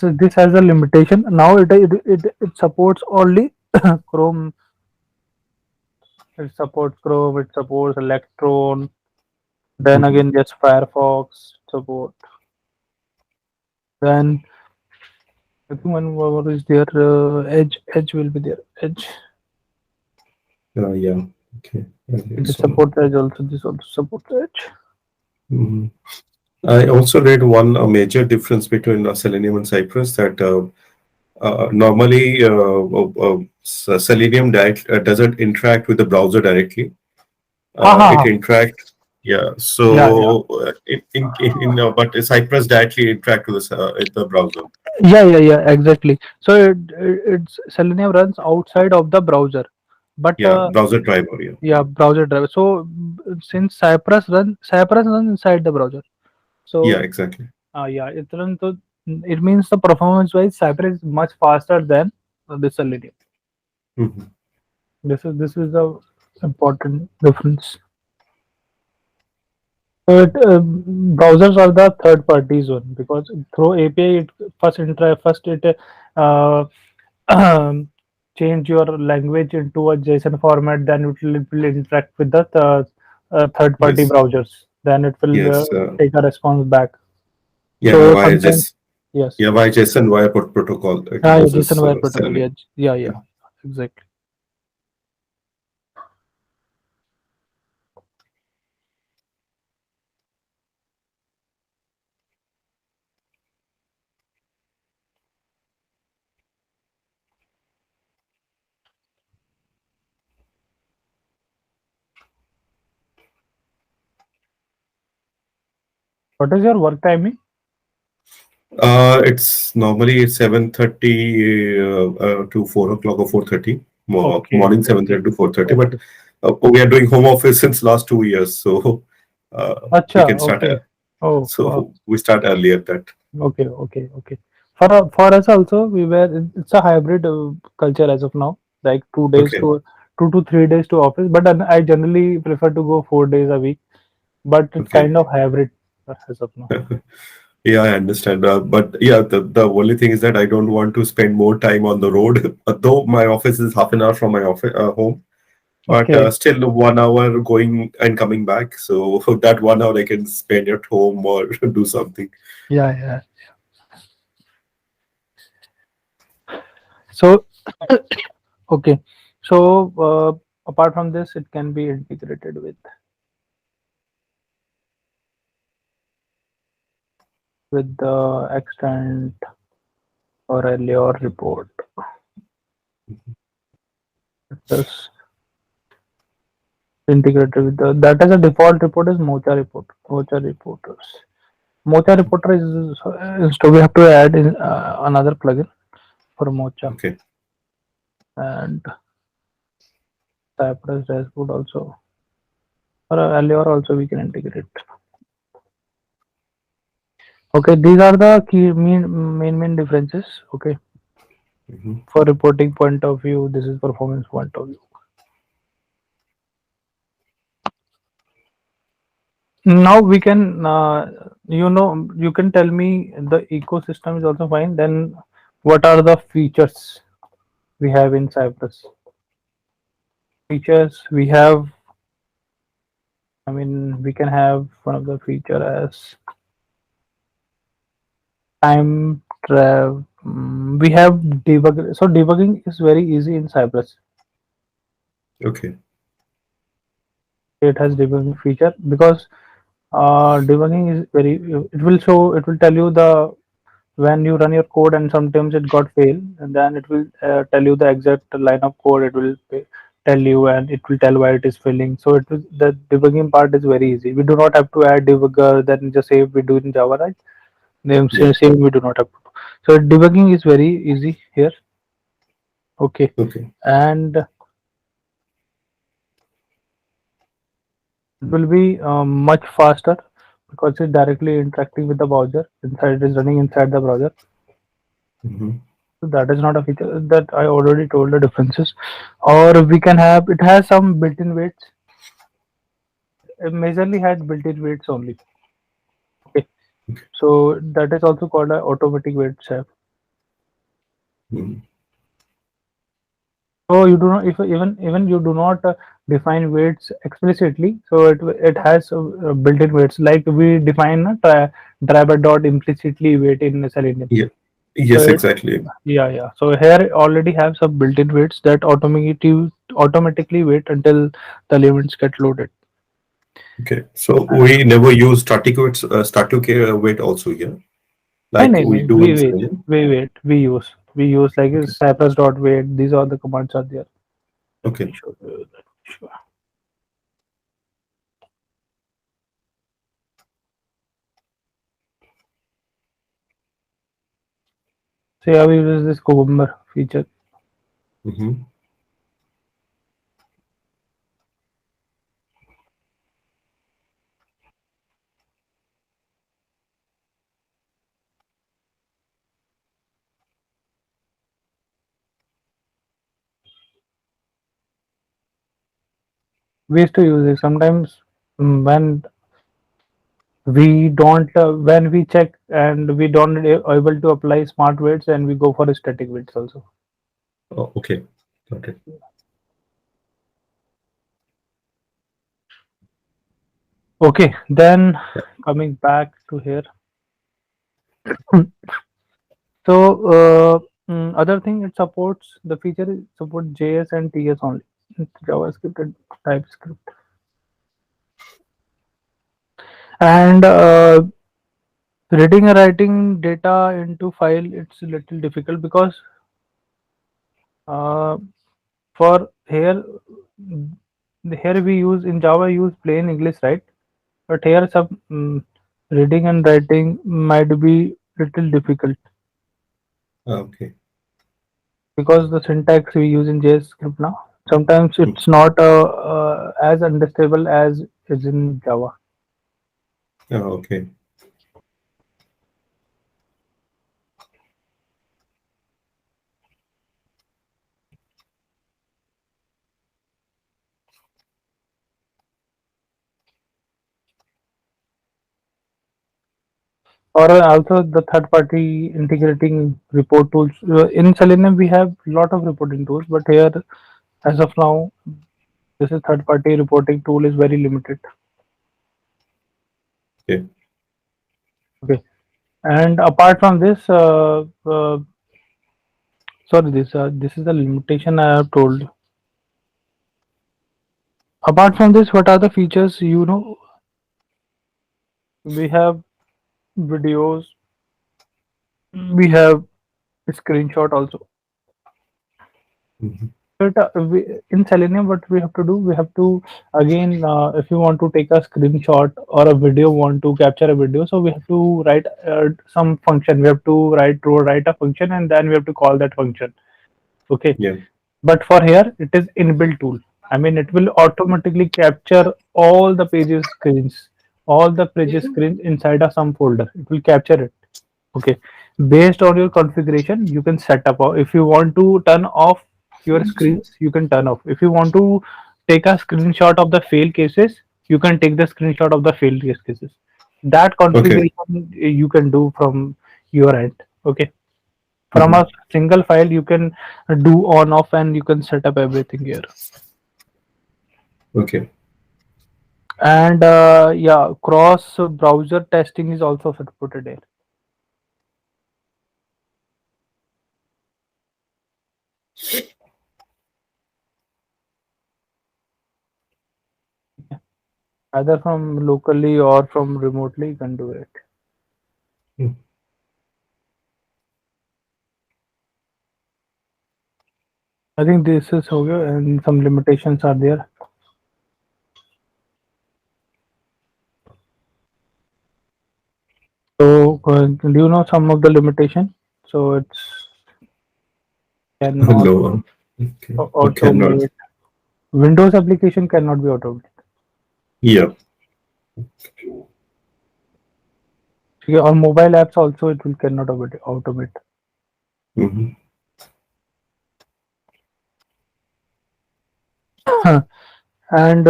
this has a limitation. Now it supports only Chrome. It supports Chrome. It supports Electron. Then Mhm. again, just Firefox support. Then I think one more is there. Edge. Edge will be there. Edge. Yeah. Okay. It It's on. supports Edge also. This also supports Edge. Mhm. I also read one major difference between Selenium and Cypress that normally Selenium doesn't interact with the browser directly. Ha ha It ha. interact, yeah. Yeah, yeah. So but Cypress directly interact with the browser. Yeah, exactly. So it's Selenium runs outside of the browser, but Yeah, browser driver. Yeah. yeah, browser driver. So since Cypress runs inside the browser. Yeah, So exactly. yeah, it runs. So it means the performance wise, Cypress is much faster than the Selenium. Mhm. This is the important difference. So browsers are the third party zone because through API it first it uh, change your language into a JSON format, then it will interact with the third party Yes. browsers. Then it will Yes. take a response back. Yeah. So Via sometimes just yes, yeah via JSON via protocol. It yeah, uses JSON wire protocol. Selenium. Yeah, yeah, Yeah. yeah, exactly. What is your work timing? It's normally 7:30 to 4 o'clock or 4:30. Okay, Morning okay, 7:30 to 4:30. But okay. we are doing home office since last 2 years, so we Acha, can start. okay. Oh, wow. So we start earlier. That Okay. For us also, it's a hybrid culture as of now. Like okay. 2 to 3 days to office, but I generally prefer to go 4 days a week. But it's Okay. kind of hybrid as of now. Yeah, I understand. But yeah, the only thing is that I don't want to spend more time on the road. Though my office is half an hour from my office home, but Okay. still 1 hour going and coming back. So that 1 hour I can spend at home or do something. Yeah. So okay. So apart from this, it can be integrated with the extent or earlier report. Just integrated with the that as a default report is Mocha report. Mocha reporters. Mocha reporter is so we have to add in, another plugin for Mocha Okay. and Cypress dashboard also. Or Allure also we can integrate. Okay, these are the key main differences. Okay, Mhm. for reporting point of view, this is performance point of view. Now we can, you can tell me the ecosystem is also fine. Then what are the features we have in Cypress? Features we have, I mean, we can have one of the feature as time travel. We have debug. So debugging is very easy in Cypress. Okay. It has debugging feature because debugging is very. It will tell you the when you run your code and sometimes it got fail, and then it will tell you the exact line of code. It will tell you and it will tell why it is failing. So the debugging part is very easy. We do not have to add debugger. Then just say we do in Java, right? Then Yeah. same we do not have to do. So debugging is very easy here. Okay, Okay. and it will be much faster because it's directly interacting with the browser. Inside it is running inside the browser. Mhm. So that is not a feature that I already told the differences. Or we can have it has some built-in weights. It majorly had built-in weights only. Okay, so that is also called a automatic weight set. Mhm. So you do not, if even you do not define weights explicitly, so it has built-in weights. Like we define driver dot implicitly weight in Selenium. Yeah. So Yes, it, exactly. yeah, yeah. So here it already have some built-in weights that automatically wait until the elements get loaded. Okay. So we never use static weight also here, No, like no, we no. do in Selenium. We use like Okay. Cypress dot wait. These are the commands are there. Let me Okay. show you that. Sure. So yeah, we use this Cucumber feature. Hmm. We used to use it sometimes when we don't when we check and we don't able to apply smart weights and we go for static weights also. Oh, okay. Got it. Okay, then Yeah. coming back to here. So other thing it supports the feature it support JS and TS only. It's JavaScript and TypeScript. And reading and writing data into file it's a little difficult because uh, for here we use in Java use plain English, right? But here some reading and writing might be little difficult Okay. because the syntax we use in JS script now sometimes Mm. it's not as understandable as is in Java. Oh, okay. Or also the third party integrating report tools. In Selenium we have lot of reporting tools, but here as of now this is third party reporting tool is very limited. Okay. Okay, and apart from this, sorry, this is the limitation I have told. Apart from this, what are the features? We have videos, we have screenshot also. Mhm. But in Selenium, what we have to do, we have to again, if you want to take a screenshot or a video, want to capture a video, so we have to write some function. We have to write a function, and then we have to call that function. Okay, Yeah. but for here, it is inbuilt tool. I mean, it will automatically capture all the pages screens inside of some folder. It will capture it. Okay, based on your configuration you can set up, or if you want to turn off your screens you can turn off. If you want to take a screenshot of the fail cases you can take the screenshot of the failed cases. That Okay. configuration you can do from your end. Okay, from a Hmm. single file you can do on off and you can set up everything here. Okay. And yeah, cross browser testing is also supported here. Either from locally or from remotely you can do it. Mm. I think this is okay, and some limitations are there. So, do you know some of the limitation? So it's cannot No. Okay. You cannot. automate. Windows application cannot be automated. Yeah. Okay, on mobile apps also it will cannot automate. Hmm. And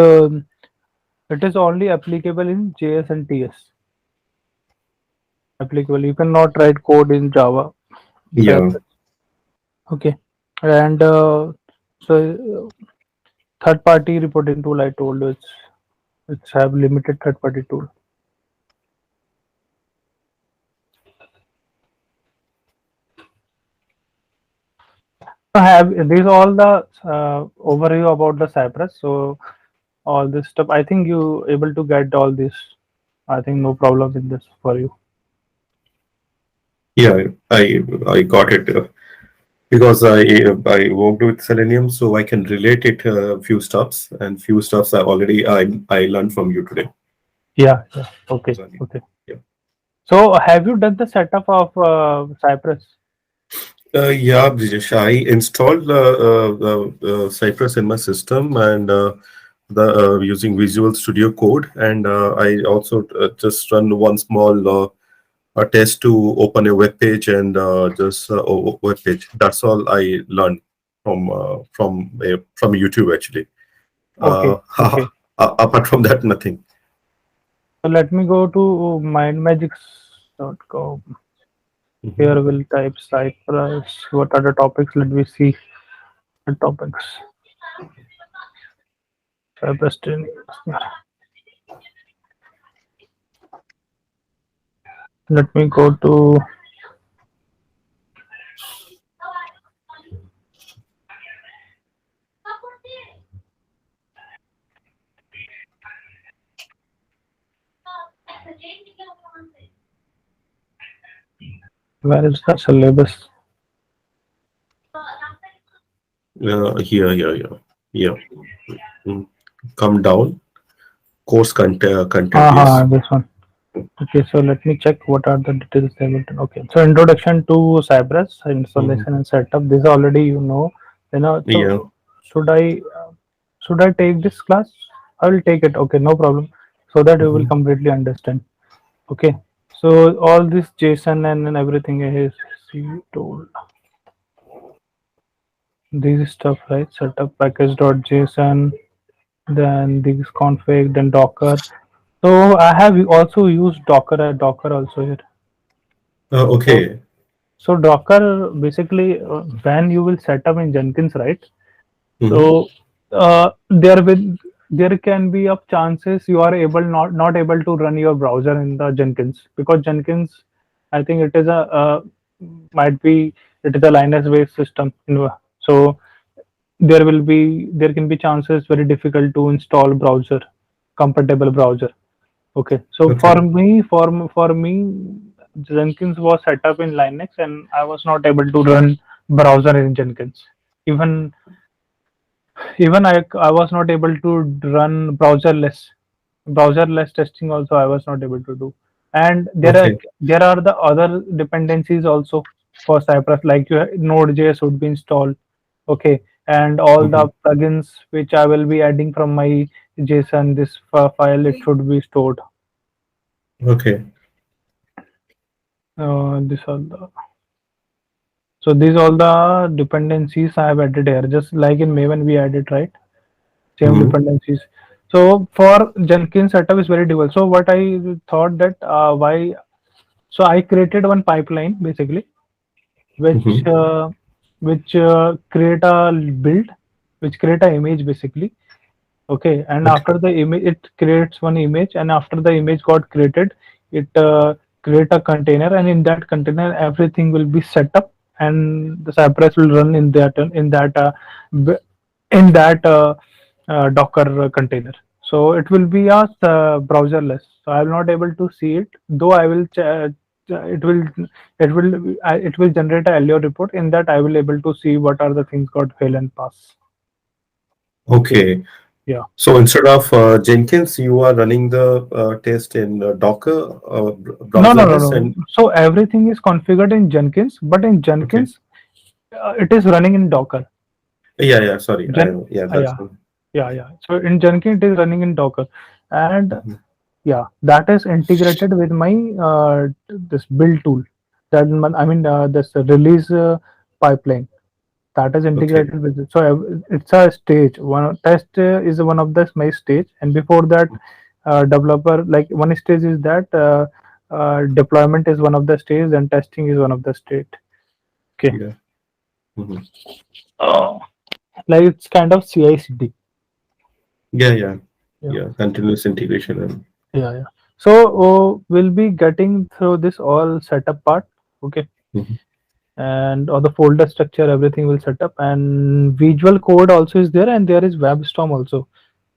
it is only applicable in JS and TS. Applicable. You cannot write code in Java. Yeah. Cypress. Okay, and so third party reporting tool I told you it's have limited third party tool. So have these all the overview about the Cypress. So all this stuff. I think you able to get all this. I think no problem with this for you. Yeah, I got it because I worked with Selenium, so I can relate it few stuffs, and few stuffs I learned from you today. Yeah, yeah. Okay, Sorry. okay. Yeah. So have you done the setup of Cypress? Yeah, Brijesh, I installed Cypress in my system and the using Visual Studio Code, and I also just run one small a test to open a web page and just web page. That's all I learned from YouTube actually. Okay, okay. Apart from that, nothing. So let me go to mindmagics.com. Mhm. Here we'll type Cypress. What are the topics? Let me see the topics. Cypress training. Let me go to where is the syllabus? Yeah. Mm. Come down. Course content. Uh-huh, Yes. this one. Okay, so let me check what are the details they will. Okay, so introduction to Cypress, Mhm. installation and setup. This already you know. Yeah. So should I take this class? I will take it. Okay, no problem. So that you will Mhm. completely understand. Okay, so all this JSON and everything is see tool. This stuff, right? Setup package.json, then this config, then Docker. So I have also used Docker also here. So Okay. So Docker basically when you will set up in Jenkins, right? Mhm. So there can be of chances you are able not able to run your browser in the Jenkins because Jenkins, I think it is might be it is a Linux based system. So there can be chances very difficult to install browser compatible browser. Okay, so Okay. for me, Jenkins was set up in Linux, and I was not able to run browser in Jenkins. Even I was not able to run browserless testing. Also, I was not able to do. And Okay. there are the other dependencies also for Cypress, like Node.js would be installed. Okay, and all Mhm. the plugins which I will be adding from my JSON this file it should be stored. Okay. This all the so these all the dependencies I have added here, just like in Maven we added, right? Same Mhm. dependencies. So for Jenkins setup is very difficult. So what I thought that why so I created one pipeline basically which Mhm. create a build, which create a image basically. Okay, and Okay. after the image, it creates one image, and after the image got created, it create a container, and in that container, everything will be set up, and the Cypress will run b- in that Docker container. So it will be a browserless. So I will not able to see it, though I will. It will it will generate a LO report in that I will able to see what are the things got fail and pass. Okay, Okay. yeah. So instead of Jenkins, you are running the test in Docker No, no, no, browserless no. and So everything is configured in Jenkins, but in okay. Jenkins, it is running in Docker. Yeah, yeah. Sorry. Gen, Yeah, that's yeah, yeah, yeah. So in Jenkins, it is running in Docker, and mhm. yeah, that is integrated with my this build tool. I mean this release pipeline that is Okay. integrated with it. So it's a stage. One test is one of the my stage, and before that, developer like one stage is that deployment is one of the stage, and testing is one of the state. Okay, Yeah. Hmm. Oh, like it's kind of CI/CD. Yeah, yeah, Yeah, yeah. Continuous integration and. yeah, yeah. So we'll be getting through this all setup part. Okay, Mhm. and all the folder structure, everything will set up, and visual code also is there, and there is WebStorm also.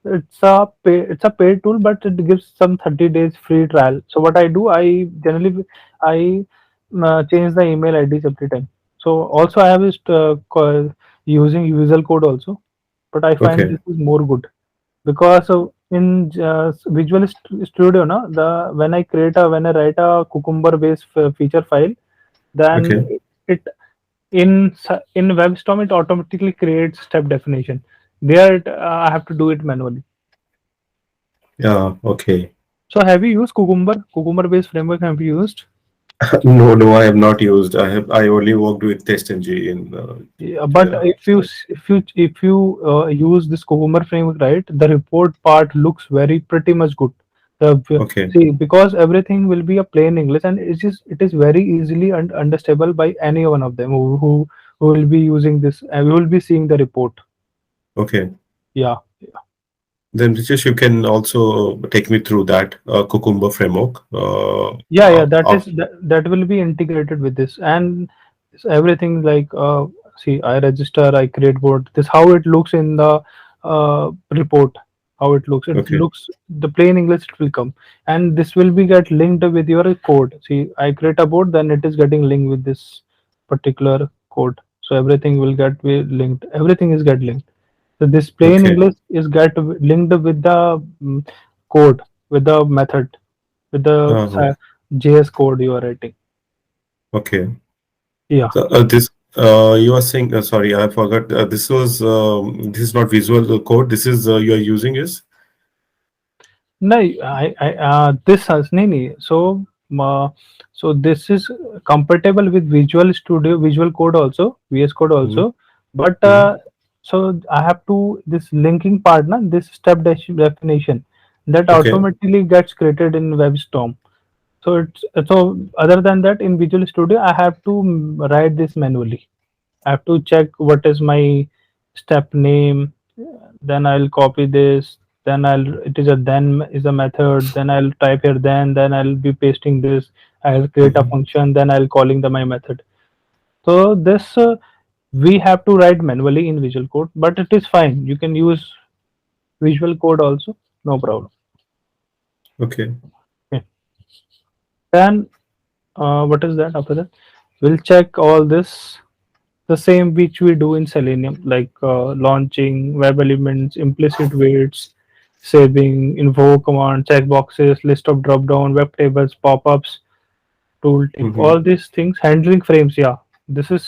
It's a paid tool, but it gives some 30 days free trial. So what I do, I generally I change the email IDs every time. So also I have is using Visual Code also, but I find Okay, this is more good because in Studio, no, the when I write a Cucumber based feature file, then okay. it in WebStorm it automatically creates step definition. There I have to do it manually. Yeah, okay. So have you used Cucumber based framework? Have you used? No, no, I have not used. I only worked with TestNG in. Yeah, but Yeah. if you use this Cucumber framework, right, the report part looks very pretty much good. Okay, See, because everything will be a plain English, and it is very easily understandable by any one of them who will be using this, and we will be seeing the report. okay. Yeah. Then just you can also take me through that Cucumber framework. Yeah, yeah, that will be integrated with this, and it's everything like see, I register, I create board. This how it looks in the report. How it looks. It Okay, looks the plain English it will come, and this will be get linked with your code. See, I create a board, then it is getting linked with this particular code. So everything will get be linked. Everything is get linked. So this plain okay. English is get linked with the code, with the method, with the Uh-huh. JS code you are writing. Okay. Yeah. So this you are saying. Sorry, I forgot. This is not Visual Code. This is you are using is. No, this has nahi. Uh, so this is compatible with Visual Studio, Visual Code also, VS Code Mhm, also. But mhm. so I have to this linking part, na, this step definition that Okay, automatically gets created in WebStorm. So so other than that, in Visual Studio, I have to write this manually. I have to check what is my step name, then I'll copy this, then it is a then is a method, then I'll type here then I'll be pasting this, I'll create a mhm. function, then I'll calling the my method. So this we have to write manually in Visual Code, but it is fine. You can use Visual Code also, no problem. Okay. Okay. Then what is that after that? We'll check all this the same which we do in Selenium, like launching web elements, implicit waits, saving, invoke command, checkboxes, list of drop down, web tables, pop ups, tooltip, Mhm. all these things, handling frames. Yeah, this is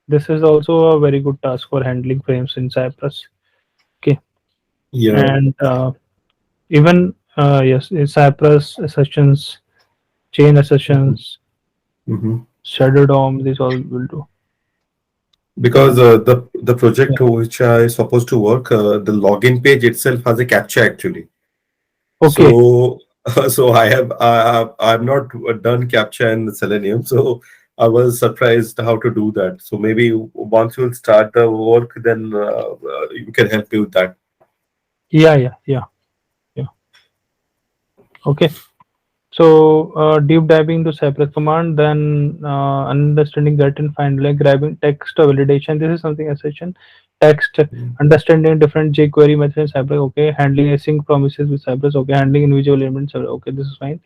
this is also a very good task for handling frames in Cypress. Okay, Yeah. and even yes, in Cypress sessions, chain Mhm, sessions, mhm. shadow DOM, these all will do. Because And the project yeah. to which I supposed to work, the login page itself has a captcha actually. Okay. So so I've not done captcha in Selenium, so I was surprised how to do that. So maybe once you'll start the work, then you can help me with that. Yeah, yeah, yeah, yeah. Okay. So deep diving to separate command, then understanding that and finally grabbing text validation. This is something essential. Text understanding different jQuery methods. Cypress, okay. Handling async promises with Cypress, okay. Handling individual elements, okay. This is fine.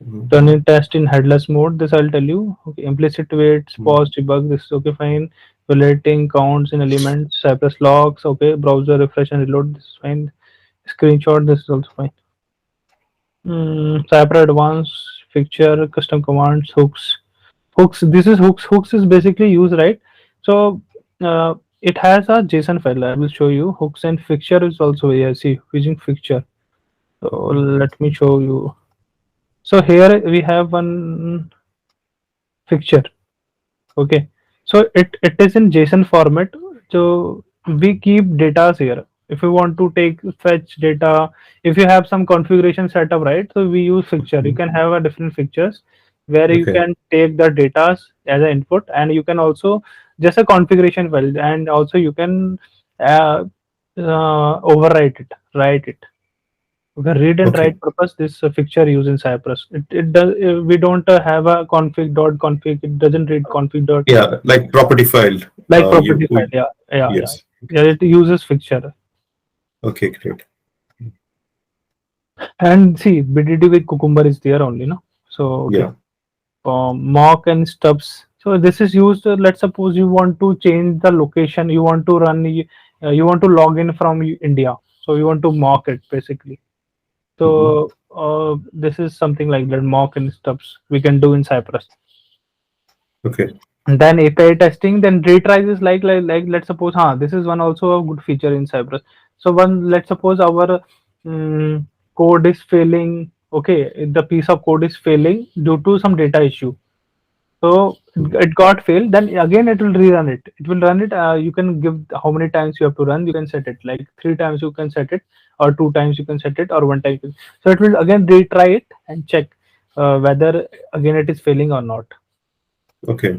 Mhm, Turning test in headless mode. This I'll tell you. Okay. Implicit waits, mhm, pause, debug. This is okay, fine. Validating counts in elements. Cypress logs, okay. Browser refresh and reload. This is fine. Screenshot. This is also fine. Cyber advanced fixture custom commands hooks. This is hooks. Hooks is basically used, right? So it has a JSON file. I will show you hooks, and fixture is also, yeah. See, using fixture. So let me show you. So here we have one fixture. Okay, so it is in JSON format. So we keep data here. If you want to take fetch data, if you have some configuration setup, right? So we use fixture. You mhm. can have a different fixtures. where you Okay. can take the data as an input, and you can also just a configuration file, and also you can uh, overwrite it, write it. Okay, read and Okay. write purpose. This fixture used in Cypress. It does. We don't have a config. It doesn't read config dot Yeah, like property file. like You property file. would. Yeah, yeah, yeah. Yes. Yeah, it uses fixture. Okay, great. And see, BDD with Cucumber is there only, no? So okay, Yeah. mock and stubs. So this is used. Let's suppose you want to change the location. You want to run. You want to log in from India. So you want to mock it basically. Hmm. So this is something like that. Mock and stubs we can do in Cypress. Okay. And then API testing, then retries is like let's suppose, this is one also a good feature in Cypress. So one, let's suppose our code is failing. Okay, the piece of code is failing due to some data issue. So Mhm. it got failed. Then again it will rerun it. It will run it. You can give how many times you have to run. You can set it like 3 times you can set it, or 2 times you can set it, or 1 time. So it will again retry it and check whether again it is failing or not. Okay.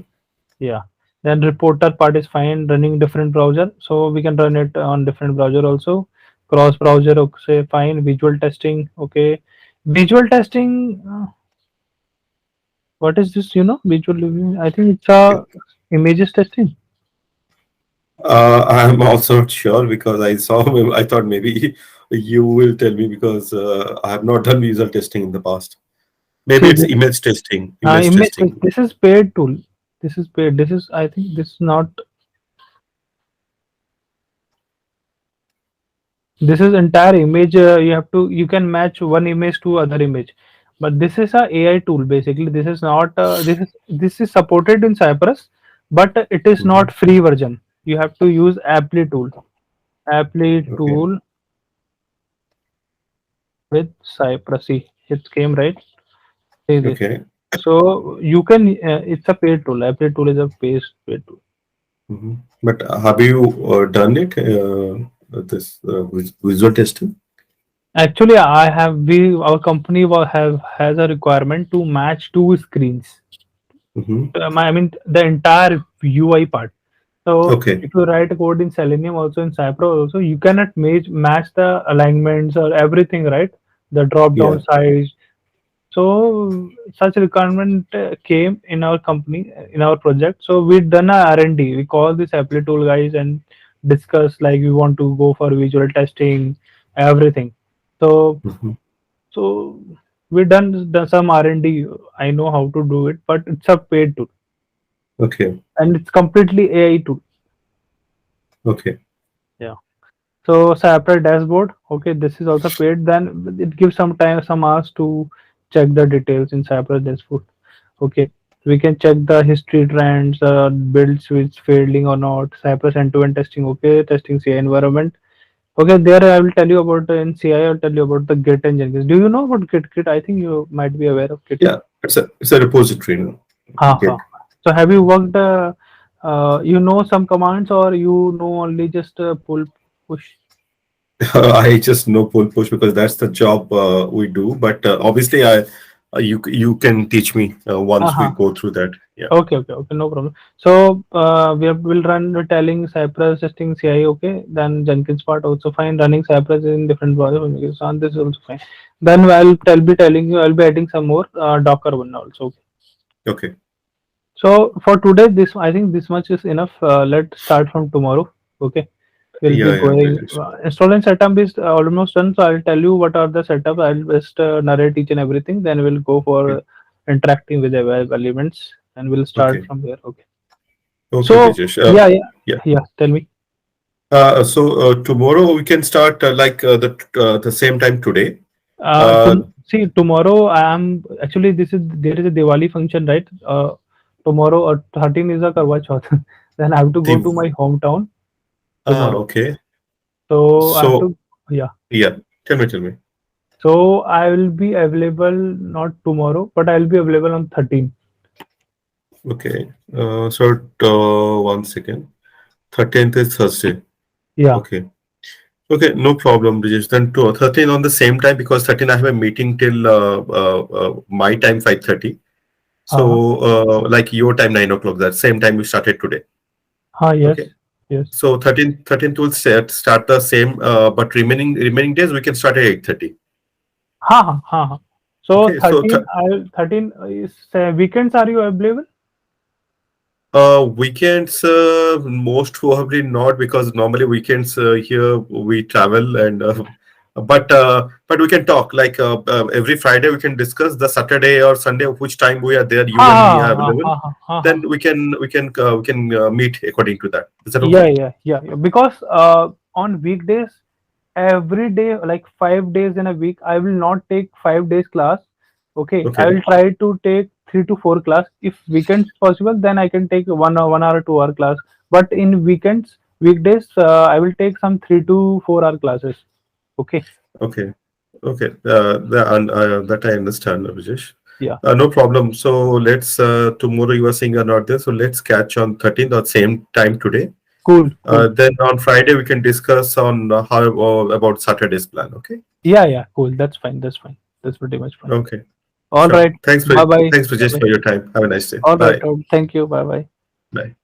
Yeah. Then reporter part is fine, running different browser. So we can run it on different browser also. Cross browser, okay, fine. Visual testing, okay. Visual testing, what is this? Visual. I think it's a images testing. I'm also not sure because I saw him. I thought maybe you will tell me because I have not done visual testing in the past. Maybe See it's this. image testing. Image Image. testing. This is paid tool. This is paid. This is, I think this is not. This is entire image. You can match one image to other image, but this is a AI tool basically. This is not. This is supported in Cypress, but it is Mhm. not free version. You have to use Apply tool. Apply Okay. tool with Cypress. See, it came right. See this. Okay. So you can. It's a paid tool. Apply tool is a paid tool. Mhm. But have you done it? This visual testing? Actually, our company have has a requirement to match two screens. Hmm. I mean the entire UI part. So Okay. if you write a code in Selenium, also in Cypress, also you cannot match the alignments or everything, right? The drop Yeah. down size. So such requirement came in our company, in our project. So we done a R&D. We call this apply tool guys and discuss like we want to go for visual testing, everything. So Hmm. so we done some R&D. I know how to do it, but it's a paid tool Okay. and it's completely AI tool. Okay. Yeah. So separate dashboard. Okay, this is also paid. Then it gives some time, some hours to check the details in separate dashboard. Okay, we can check the history trends, builds which failing or not. Cypress end-to-end testing. Okay, testing CI environment. Okay, there I will tell you about in CI. I'll tell you about the Git and Jenkins. Do you know about Git? Git. I think you might be aware of Git. Yeah. It's a repository. No? Ha ha. Git. So have you worked? You know some commands, or you know only just pull push? I just know pull push because that's the job we do. But obviously, you can teach me once we Uh-huh. go through that. Yeah. Okay, okay, okay, no problem. So will run the telling Cypress testing CI, okay. Then Jenkins part also fine. Running Cypress in different browsers, on this is also fine. Then be telling you, I'll be adding some more Docker one also. Okay. Okay. So for today, this I think this much is enough. Let's start from tomorrow. Okay. We'll be Yeah. Yeah. going. Brijesh. Install and setup is almost done. So I'll tell you what are the setup. I'll just narrate each and everything. Then we'll go for Okay. interacting with the web elements, and we'll start Okay. from here. Okay. Okay, So Brijesh. yeah, yeah, Yeah. yeah. Tell me. So tomorrow we can start like the same time today. To Uh, see tomorrow, I am actually this is there is a Diwali function, right? Tomorrow or 13 is a Karwa Chauth. Then I have to go the to my hometown tomorrow. okay. So I have So to, yeah. yeah, tell me. So I will be available not tomorrow, but I'll be available on 13. Okay. So 1 second. 13th is Thursday. Yeah. Okay. Okay, no problem, Brijesh. Then to 13 on the same time because 13 I have a meeting till my time 5:30. Uh, So, like your time, 9 o'clock, that same time we started today. yes, Okay. yes. So 13th will start the same, but remaining days we can start at 8:30. So Okay. So 13, 13 is weekends. Are you available? weekends, most probably not, because normally weekends here we travel, and but we can talk like every Friday we can discuss the Saturday or Sunday which time we are there, Ha you and me are ha available. ha ha ha ha. Then we can meet according to that. Is that Yeah, okay? yeah, yeah, yeah. Because on weekdays, every day, like 5 days in a week, I will not take 5 days class. Okay, I Okay. will try to take 3 to 4 class. If weekends possible, then I can take 1 hour, 2 hour class. But in weekends, weekdays, I will take some 3 to 4 hour classes. Okay, Okay. Okay. That I understand, Rajesh. yeah, No problem. So let's tomorrow you are saying you're not there, so let's catch on 13th or same time today. cool, cool. Then on Friday we can discuss on how about Saturday's plan. Okay. Yeah, yeah, cool. That's fine. That's fine. That's pretty much fine. Okay. All Sure. right. Thanks, Bye bye. thanks, Bye Rajesh, bye. for your time. Have a nice day. All right. Bye. Thank you. Bye bye. Bye.